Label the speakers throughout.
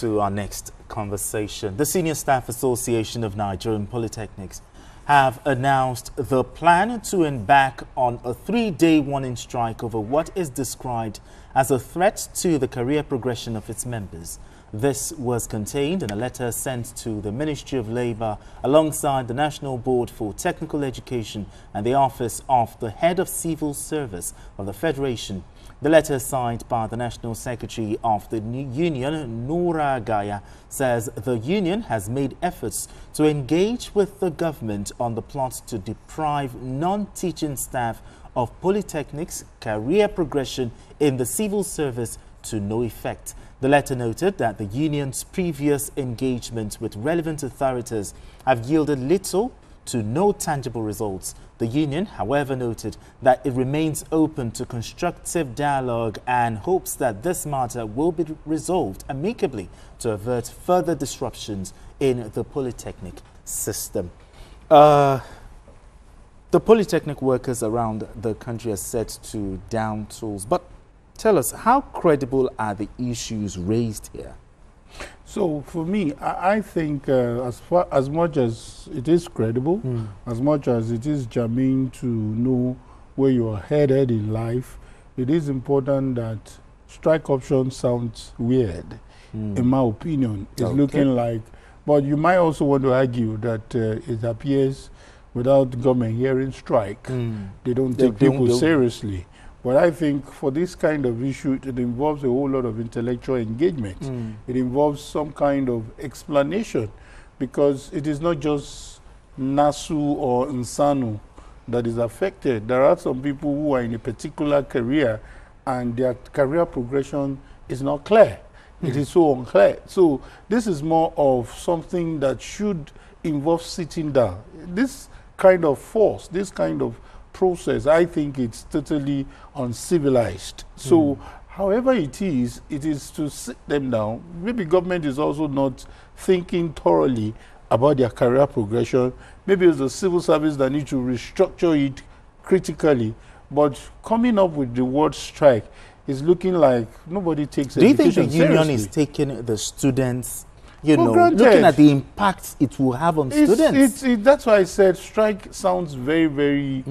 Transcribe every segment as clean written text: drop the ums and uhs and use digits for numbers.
Speaker 1: to our next conversation. The Senior Staff Association of Nigerian Polytechnics have announced the plan to embark on a 3-day warning strike over what is described as a threat to the career progression of its members. This was contained in a letter sent to the Ministry of Labour alongside the National Board for Technical Education and the Office of the Head of Civil Service of the Federation. The letter signed by the National Secretary of the Union, Nora Gaya, says the union has made efforts to engage with the government on the plot to deprive non-teaching staff of polytechnics career progression in the civil service to no effect. The letter noted that the union's previous engagement with relevant authorities have yielded little to no tangible results. The union, however, noted that it remains open to constructive dialogue and hopes that this matter will be resolved amicably to avert further disruptions in the polytechnic system. The polytechnic workers around the country are set to down tools, but tell us, how credible are the issues raised here?
Speaker 2: So for me, I think as much as it is credible, as much as it is germane to know where you are headed in life, it is important that strike option sounds weird, in my opinion. It's looking like, but you might also want to argue that it appears without government hearing strike, they don't take people seriously. But I think for this kind of issue, it involves a whole lot of intellectual engagement. It involves some kind of explanation, because it is not just NASU or Nsanu that is affected. There are some people who are in a particular career and their career progression is not clear. It is so unclear. So this is more of something that should involve sitting down. This kind of force, this kind of process, I think it's totally uncivilized. So however it is to sit them down. Maybe government is also not thinking thoroughly about their career progression. Maybe it's the civil service that need to restructure it critically. But coming up with the word strike is looking like nobody takes education seriously.
Speaker 1: Do you think the union is taking the students, you know, looking at the impact it will have on students?
Speaker 2: That's why I said strike sounds very, very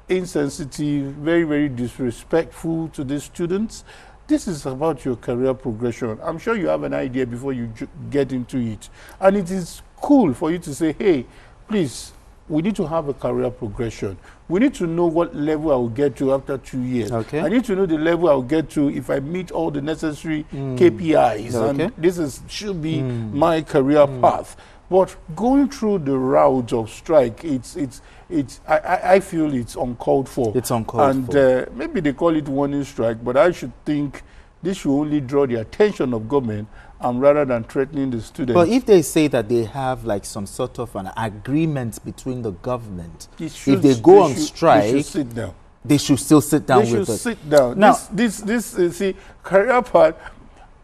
Speaker 2: insensitive, very, very disrespectful to the students. This is about your career progression. I'm sure you have an idea before you get into it. And it is cool for you to say, hey, please, we need to have a career progression. We need to know what level I will get to after 2 years. I need to know the level I will get to if I meet all the necessary KPIs. And this should be my career path. But going through the route of strike, I feel it's uncalled for.
Speaker 1: It's uncalled for.
Speaker 2: And maybe they call it warning strike, but I should think this should only draw the attention of government rather than threatening the students.
Speaker 1: But if they say that they have like some sort of an agreement between the government, if they go on strike,
Speaker 2: they should sit down.
Speaker 1: They should still sit down with it.
Speaker 2: They should sit down.
Speaker 1: Now,
Speaker 2: see, career path,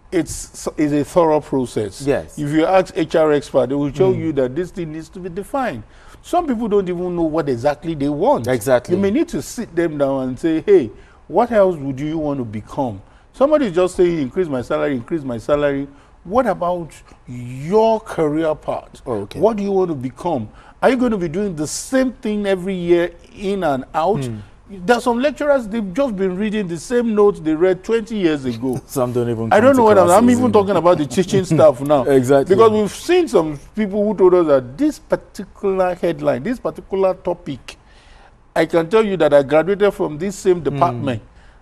Speaker 2: it's a thorough process.
Speaker 1: Yes.
Speaker 2: If you ask HR expert, they will show you that this thing needs to be defined. Some people don't even know what exactly they want.
Speaker 1: Exactly.
Speaker 2: You may need to sit them down and say, hey, what else would you want to become? Somebody is just saying, increase my salary, increase my salary. What about your career path? What do you want to become? Are you going to be doing the same thing every year in and out? There are some lecturers, they've just been reading the same notes they read 20 years ago.
Speaker 1: Some don't even.
Speaker 2: I don't know what I'm even talking about the teaching staff now.
Speaker 1: Exactly.
Speaker 2: Because we've seen some people who told us that this particular headline, this particular topic, I can tell you that I graduated from this same department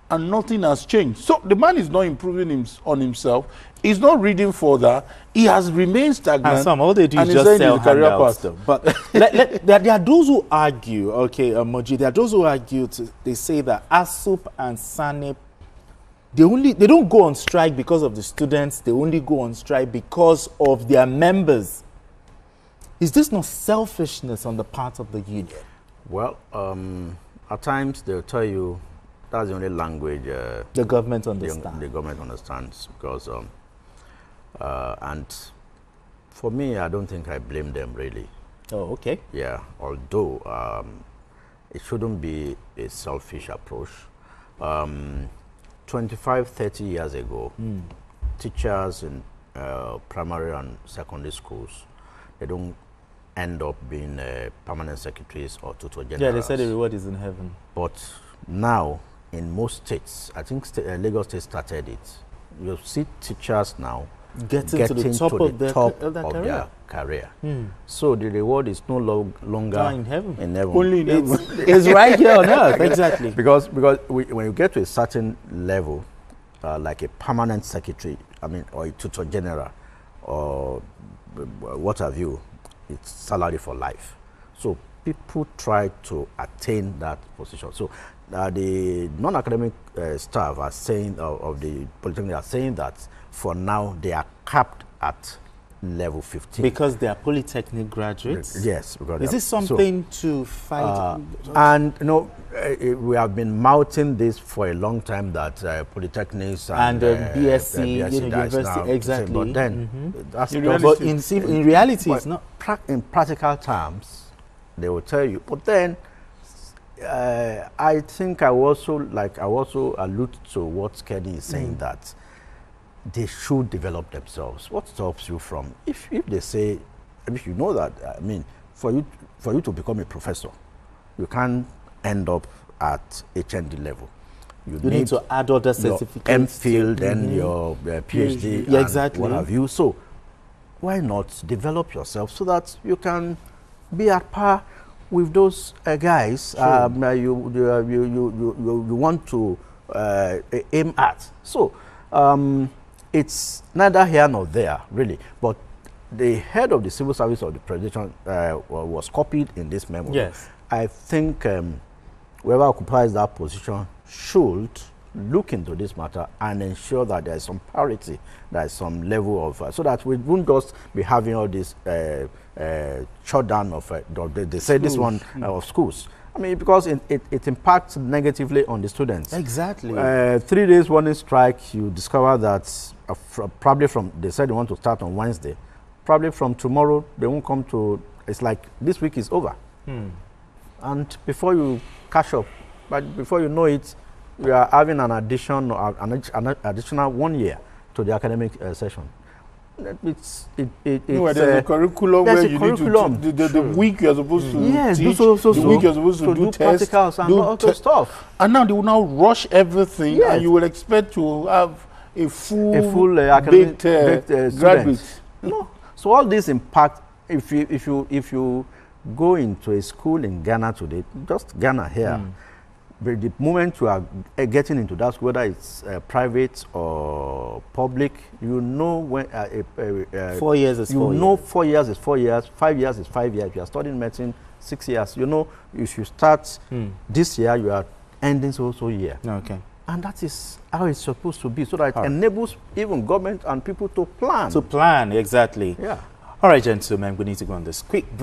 Speaker 2: and nothing has changed. So the man is not improving on himself. He's not reading further. He has remained stagnant.
Speaker 1: And some, all they do is just sell handouts though. But there are those who argue, Moji, there are those who argue, they say that ASUP and SANEP, they don't go on strike because of the students. They only go on strike because of their members. Is this not selfishness on the part of the union?
Speaker 3: Well, at times they'll tell you that's the only language
Speaker 1: the government understands.
Speaker 3: The government understands, because and for me, I don't think I blame them really.
Speaker 1: Oh, okay.
Speaker 3: Yeah, although it shouldn't be a selfish approach. 25, 30 years ago, teachers in primary and secondary schools, they don't end up being permanent secretaries or tutor generals.
Speaker 1: Yeah, they said the reward is in heaven.
Speaker 3: But now, in most states, I think Lagos State started it, you see teachers now getting to the top of their career. So the reward is no longer
Speaker 1: in heaven.
Speaker 2: Only in heaven.
Speaker 1: It's right here on earth. Exactly.
Speaker 3: Because when you get to a certain level, like a permanent secretary, or a tutor general, or what have you, it's salary for life. So people try to attain that position. So the non-academic staff are saying, of the Polytechnic are saying that for now they are capped at level 15.
Speaker 1: Because they are Polytechnic graduates?
Speaker 3: Yes. Because
Speaker 1: is this something to fight?
Speaker 3: And we have been mouting this for a long time, that Polytechnics and
Speaker 1: BSc, university,
Speaker 3: now,
Speaker 1: exactly.
Speaker 3: But then, that's
Speaker 1: in reality, it's not.
Speaker 3: In practical terms, they will tell you. But then, I think I also allude to what Kenny is saying, that they should develop themselves. What stops you from, if they say, if you know that, for you to become a professor, you can't end up at HND level. You
Speaker 1: need to add other certificates.
Speaker 3: MPhil, then your PhD,
Speaker 1: yeah, exactly.
Speaker 3: What have you. So why not develop yourself so that you can be at par with those guys you want to aim at. So it's neither here nor there, really. But the head of the civil service of the presentation was copied in this memo.
Speaker 1: Yes.
Speaker 3: I think whoever occupies that position should look into this matter and ensure that there is some parity, there is some level of, so that we won't just be having all this shutdown of, they say this one, of schools. Because it impacts negatively on the students.
Speaker 1: Exactly.
Speaker 3: 3 days warning strike, you discover that probably they said they want to start on Wednesday. Probably from tomorrow, they won't come to, it's like this week is over. And before you catch up, but before you know it, we are having an additional 1 year to the academic session. There's
Speaker 2: a curriculum where you need to the week you're supposed to teach, the week you're supposed to do tests,
Speaker 3: practicals and all those stuff.
Speaker 2: And now they will now rush everything, and you will expect to have a full academic graduate.
Speaker 3: No. So all this impact, if you go into a school in Ghana today, just Ghana here, but the moment you are getting into that, whether it's private or public, you know when
Speaker 1: 4 years is 4 years.
Speaker 3: You know 4 years is 4 years, 5 years is 5 years. If you are studying medicine, 6 years. You know, if you start this year, you are ending so year.
Speaker 1: Okay.
Speaker 3: And that is how it's supposed to be, so that it enables even government and people to plan.
Speaker 1: To plan, exactly.
Speaker 3: Yeah.
Speaker 1: All right, gentlemen, we need to go on this quick break.